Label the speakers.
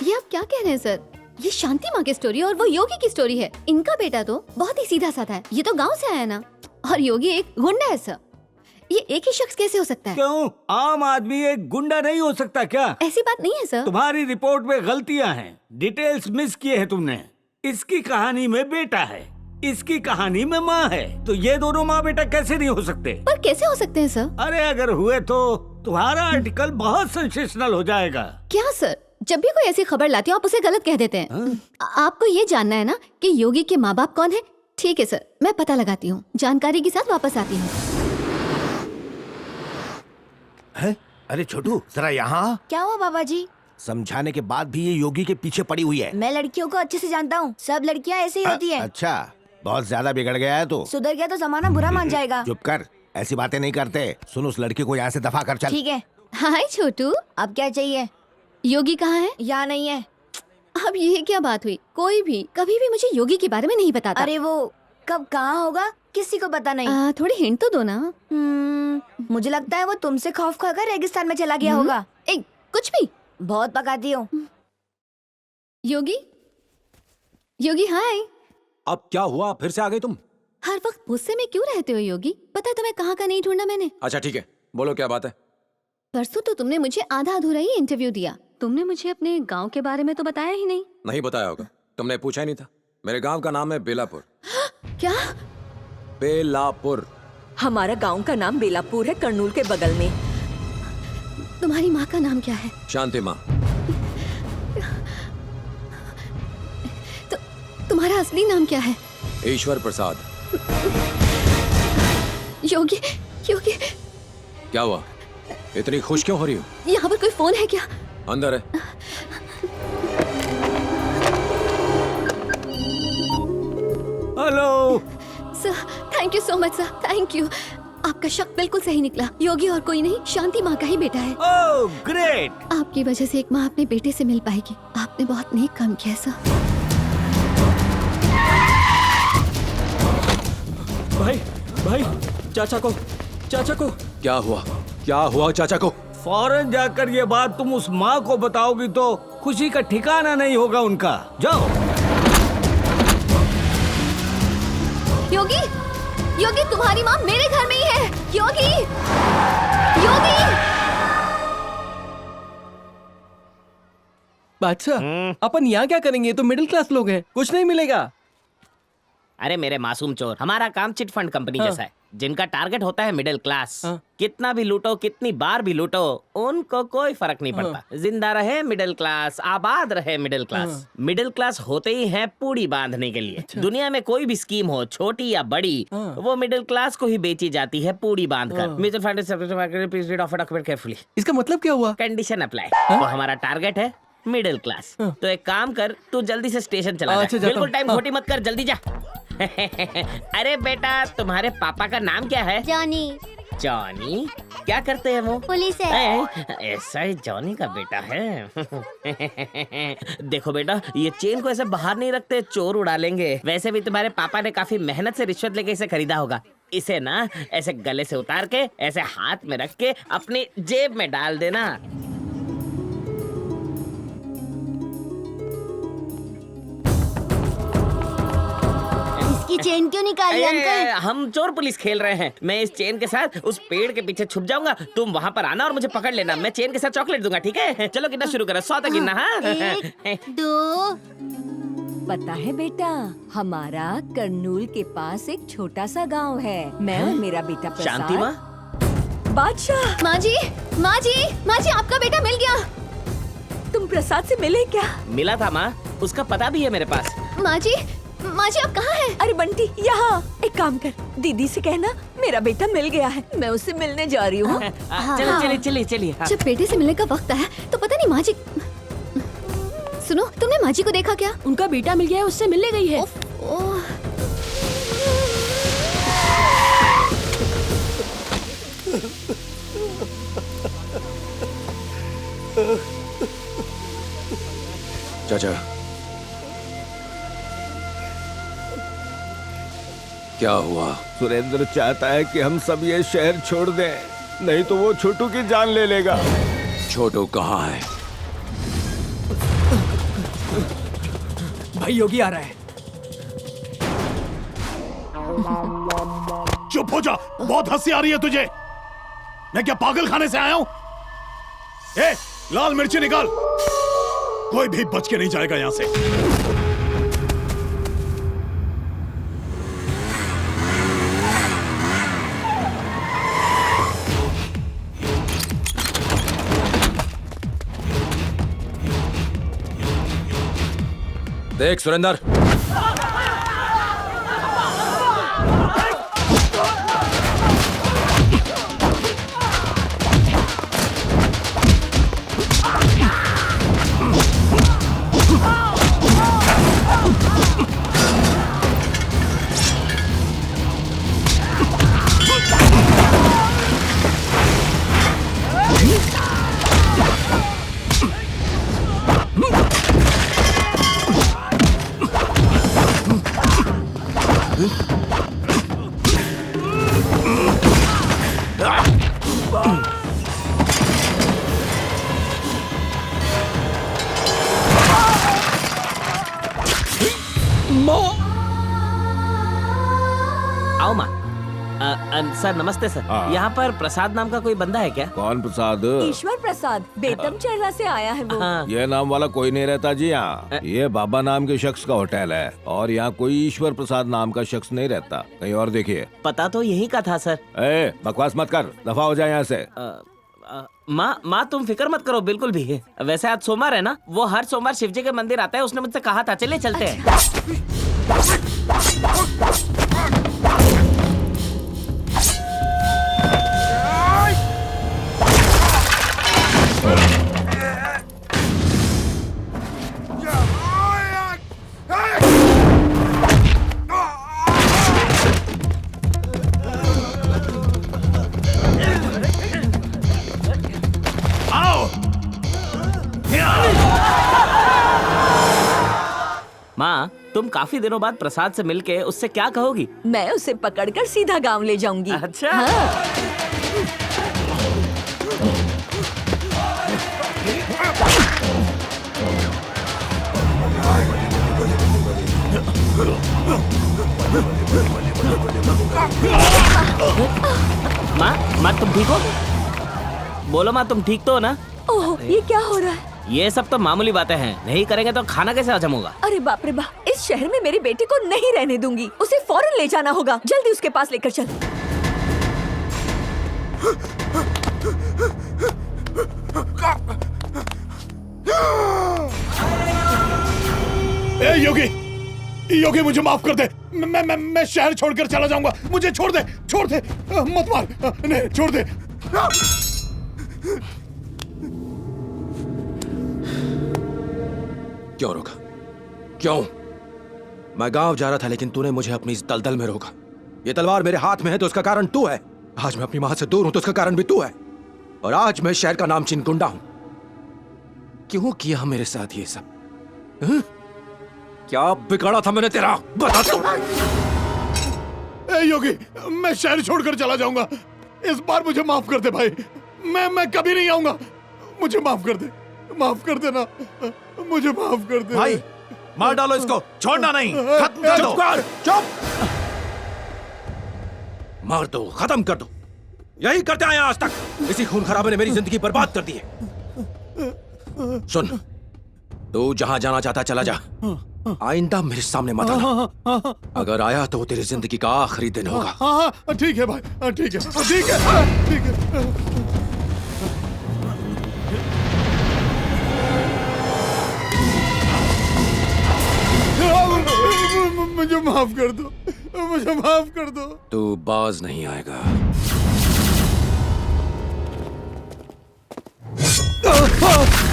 Speaker 1: ये आप क्या कह रहे हैं सर? ये शांति माँ की स्टोरी और वो योगी की स्टोरी है। इनका बेटा तो बहुत ही सीधा साधा है, ये तो गांव से आया ना। और योगी एक गुंडा है सर। ये एक ही शख्स कैसे हो सकता है?
Speaker 2: क्यों? आम आदमी एक गुंडा नहीं हो सकता क्या?
Speaker 1: ऐसी बात नहीं है सर।
Speaker 2: तुम्हारी रिपोर्ट में गलतियां हैं, डिटेल्स मिस किए हैं तुमने। इसकी कहानी में बेटा है, इसकी कहानी में माँ है, तो ये दोनों माँ बेटा कैसे नहीं हो सकते?
Speaker 1: पर कैसे हो सकते हैं सर?
Speaker 2: अरे अगर हुए तो तुम्हारा आर्टिकल बहुत सेंसेशनल हो जाएगा।
Speaker 1: क्या सर? जब भी कोई ऐसी खबर लाती हो आप उसे गलत कह देते हैं। आपको ये जानना है ना कि योगी के माँ बाप कौन है? ठीक है सर, मैं पता लगाती हूँ, जानकारी के साथ वापस आती हूँ।
Speaker 3: है? अरे छोटू जरा यहाँ।
Speaker 4: क्या हुआ बाबा जी?
Speaker 3: समझाने के बाद भी ये योगी के पीछे पड़ी हुई है।
Speaker 4: मैं लड़कियों को अच्छे से जानता हूँ, सब लड़कियाँ ऐसे ही होती है।
Speaker 3: अच्छा, बहुत ज्यादा बिगड़ गया है तो।
Speaker 4: सुधर गया तो जमाना बुरा मान जाएगा।
Speaker 3: चुप कर, ऐसी बातें नहीं करते। सुन, उस लड़की को यहाँ से दफा कर चल।
Speaker 4: ठीक है।
Speaker 1: हाय छोटू,
Speaker 4: अब क्या चाहिए?
Speaker 1: योगी कहाँ है?
Speaker 4: यहाँ नहीं है।
Speaker 1: अब ये क्या बात हुई? कोई भी कभी भी मुझे योगी के बारे में नहीं बताता।
Speaker 4: अरे वो कब कहाँ होगा किसी को पता नहीं।
Speaker 1: थोड़ी हिंट तो दो ना।
Speaker 4: मुझे लगता है वो तुमसे खौफ खाकर रेगिस्तान में चला गया होगा।
Speaker 1: एक कुछ भी।
Speaker 4: बहुत पकाती हो।
Speaker 1: योगी, योगी हाय।
Speaker 5: अब क्या हुआ, फिर से आ गई तुम?
Speaker 1: हर वक्त गुस्से में क्यों रहते हो योगी? पता है तुम्हें कहाँ का नहीं ढूंढा मैंने।
Speaker 5: अच्छा ठीक है, बोलो क्या बात है।
Speaker 1: परसों तो तुमने मुझे आधा अधूरा ही इंटरव्यू दिया। तुमने मुझे अपने गांव के बारे में तो बताया ही नहीं।
Speaker 5: नहीं बताया होगा, तुमने पूछा ही नहीं था। मेरे गांव का नाम है बेलापुर।
Speaker 1: क्या?
Speaker 5: बेलापुर।
Speaker 6: हमारा गांव का नाम बेलापुर है, कर्नूल के बगल में।
Speaker 1: तुम्हारी माँ का नाम क्या है?
Speaker 5: शांति माँ।
Speaker 1: तो तुम्हारा असली नाम क्या है?
Speaker 5: ईश्वर प्रसाद।
Speaker 1: योगी, योगी।
Speaker 5: क्या हुआ, इतनी खुश क्यों हो रही हो?
Speaker 1: यहाँ पर कोई फोन है क्या?
Speaker 5: अंदर है।
Speaker 2: Hello
Speaker 1: sir, thank you so much sir, thank you. आपका शक बिल्कुल सही निकला। योगी और कोई नहीं, शांति माँ का ही बेटा है।
Speaker 2: Oh great.
Speaker 1: आपकी वजह से एक माँ अपने बेटे से मिल पाएगी। आपने बहुत नेक काम किया सर।
Speaker 7: भाई, भाई, चाचा को
Speaker 5: क्या हुआ, क्या हुआ चाचा को?
Speaker 2: फौरन जाकर ये बात तुम उस माँ को बताओगी तो खुशी का ठिकाना नहीं होगा उनका। जाओ।
Speaker 1: योगी, योगी तुम्हारी माँ मेरे घर में ही है। योगी, योगी।
Speaker 7: बादशाह, अपन यहाँ क्या करेंगे? ये तो मिडिल क्लास लोग हैं, कुछ नहीं मिलेगा।
Speaker 8: अरे मेरे मासूम चोर, हमारा काम चिट फंड कंपनी जैसा है, जिनका टारगेट होता है मिडिल क्लास। कितना भी लूटो, कितनी बार भी लूटो, उनको कोई फर्क नहीं पड़ता। जिंदा रहे मिडिल क्लास, आबाद रहे मिडिल क्लास। मिडिल क्लास होते ही है पूड़ी बांधने के लिए। दुनिया में कोई भी स्कीम हो, छोटी या बड़ी, वो मिडिल क्लास को ही बेची जाती है पूड़ी बांधकर। Mutual fund carefully.
Speaker 7: इसका मतलब क्या हुआ?
Speaker 8: Condition apply. वो हमारा टारगेट है मिडिल क्लास। तो एक काम कर, तू जल्दी से स्टेशन चला जा। बिल्कुल टाइम खोटी मत कर, जल्दी जा। अरे बेटा, तुम्हारे पापा का नाम क्या है?
Speaker 4: जॉनी।
Speaker 8: जॉनी? क्या करते हैं वो?
Speaker 4: पुलिस है।
Speaker 8: ऐसा ही जॉनी का बेटा है। देखो बेटा, ये चेन को ऐसे बाहर नहीं रखते, चोर उड़ा लेंगे। वैसे भी तुम्हारे पापा ने काफी मेहनत से रिश्वत लेके इसे खरीदा होगा। इसे ना ऐसे गले से उतार के ऐसे हाथ में रख के अपनी जेब में डाल देना।
Speaker 4: इसकी चेन क्यों निकाली अंकल?
Speaker 8: हम चोर पुलिस खेल रहे हैं। मैं इस चेन के साथ उस पेड़ के पीछे छुप जाऊंगा, तुम वहाँ पर आना और मुझे पकड़ लेना। मैं चेन के साथ चॉकलेट दूंगा, ठीक है? चलो गिनना शुरू करो, 100 तक गिनना। हाँ,
Speaker 4: 1, 2।
Speaker 6: पता है बेटा, हमारा कर्नूल के पास एक छोटा सा गांव है। मैं और मेरा बेटा प्रसाद।
Speaker 8: शांति माँ।
Speaker 6: बादशाह।
Speaker 1: माँ जी, माँ जी, माँ जी, आपका बेटा मिल गया।
Speaker 6: तुम प्रसाद से मिले क्या?
Speaker 8: मिला था माँ, उसका पता भी है मेरे पास।
Speaker 1: माँ जी, माँ जी आप कहाँ हैं?
Speaker 6: अरे बंटी, यहाँ एक काम कर, दीदी से कहना मेरा बेटा मिल गया है, मैं उससे मिलने जा रही हूँ।
Speaker 8: चलो चलिए चलिए चलिए।
Speaker 1: जब बेटे से मिलने का वक्त आया तो पता नहीं माँ जी। सुनो, तुमने माँ जी को देखा क्या?
Speaker 6: उनका बेटा मिल गया है, उससे मिलने गई है।
Speaker 5: चाचा, क्या हुआ?
Speaker 3: सुरेंद्र चाहता है कि हम सब ये शहर छोड़ दें, नहीं तो वो छोटू की जान ले लेगा।
Speaker 5: छोटू कहाँ है?
Speaker 7: भाई योगी आ रहा है।
Speaker 9: चुप हो जा, बहुत हंसी आ रही है तुझे। मैं क्या पागल खाने से आया हूं? ए, लाल मिर्ची निकाल, कोई भी बच के नहीं जाएगा यहां से।
Speaker 5: देख सुरेंद्र,
Speaker 8: आओ माँ। सर नमस्ते सर। यहाँ पर प्रसाद नाम का कोई बंदा है क्या?
Speaker 3: कौन प्रसाद?
Speaker 6: ईश्वर प्रसाद बेतम चेहरा से आया है वो।
Speaker 8: हाँ।
Speaker 3: ये नाम वाला कोई नहीं रहता जी यहाँ। ये बाबा नाम के शख्स का होटल है और यहाँ कोई ईश्वर प्रसाद नाम का शख्स नहीं रहता। कहीं और देखिए।
Speaker 8: पता तो यही का था सर।
Speaker 3: ए, बकवास मत कर, दफा हो जाए यहाँ से।
Speaker 8: माँ तुम फिक्र मत करो बिल्कुल भी। वैसे आज सोमवार है ना, वो हर सोमवार शिव जी के मंदिर आता है, उसने मुझसे कहा था, चलिए चलते हैं। माँ तुम काफी दिनों बाद प्रसाद से मिलके उससे क्या कहोगी?
Speaker 6: मैं उसे पकड़कर सीधा गांव ले जाऊंगी।
Speaker 8: अच्छा।
Speaker 6: हाँ।
Speaker 8: माँ तुम ठीक हो? बोलो माँ तुम ठीक तो हो ना?
Speaker 6: ओह ये क्या हो रहा है?
Speaker 8: ये सब तो मामूली बातें हैं, नहीं करेंगे तो खाना कैसे हजम होगा?
Speaker 6: अरे बाप रे बाप, इस शहर में मेरे बेटे को नहीं रहने दूंगी। उसे फौरन ले जाना होगा, जल्दी उसके पास लेकर चल।
Speaker 9: ए योगी, योगी मुझे माफ कर दे। मैं शहर छोड़कर चला जाऊंगा। मुझे छोड़ दे, छोड़ दे, मत मार, नहीं छोड़ दे।
Speaker 5: क्यों रोका? क्यों? मैं गांव जा रहा था लेकिन तूने मुझे अपनी इस दलदल में रोका। ये तलवार मेरे हाथ में है तो उसका कारण तू है। आज मैं अपनी मां से दूर हूं तो उसका कारण भी तू है। और आज मैं शहर का नामचीन गुंडा हूं। क्यों किया मेरे साथ ये सब? क्या बिगाड़ा था मैंने तेरा? बता तू।
Speaker 9: ए योगी, मैं शहर छोड़कर चला जाऊंगा। इस बार मुझे माफ कर दे भाई। मैं कभी नहीं आऊंगा। मुझे माफ कर दे, माफ कर देना, मुझे माफ कर दे
Speaker 10: भाई। मार डालो इसको, छोड़ना नहीं, खत्म कर दो।
Speaker 5: चुप। मार दो, खत्म कर दो। यही करते आए आज तक। इसी खून खराबे ने मेरी जिंदगी बर्बाद कर दी है। सुन, तू जहां जाना चाहता चला जा। आइंदा मेरे सामने मत आना। अगर आया तो तेरी जिंदगी का आखिरी दिन होगा।
Speaker 9: हाँ ठीक है भाई, ठीक है, ठीक है, ठीक है। मुझे माफ कर दो, मुझे माफ कर दो।
Speaker 5: तू बाज नहीं आएगा।
Speaker 9: Ah!